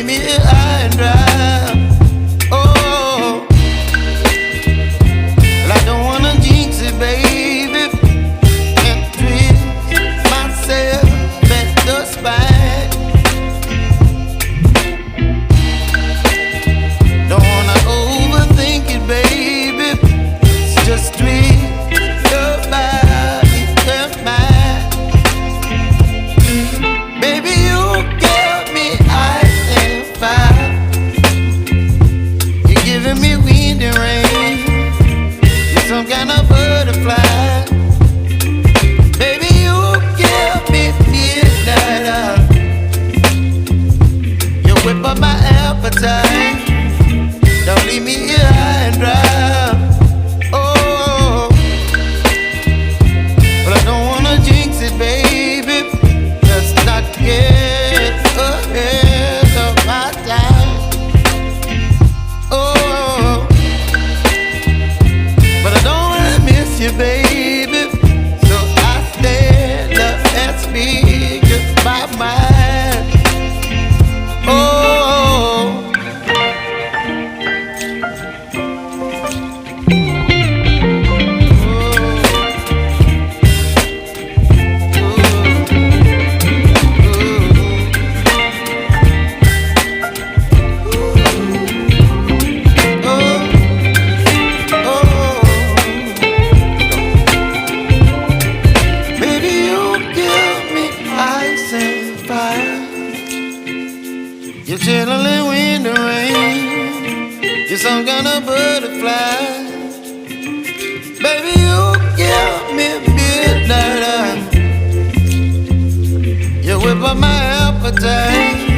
leave me high and dry. Oh, well, I don't wanna jinx it, baby, and twist myself at the spine. Don't wanna overthink it, baby. It's just twist your body and mine. Baby, you give me ice and fire. You're giving me wind and rain. You're some kind of butterfly. Baby, you give me midnight. You whip up my appetite. Don't leave me here high and dry. Oh, but I don't wanna jinx it, baby. Let's not get ahead of my time. Oh, but I don't wanna miss you, baby. So I stand up and speak my mind. Oh. You're chilling wind and rain. You're some kind of butterfly. Baby, you give me midnight. You whip up my appetite.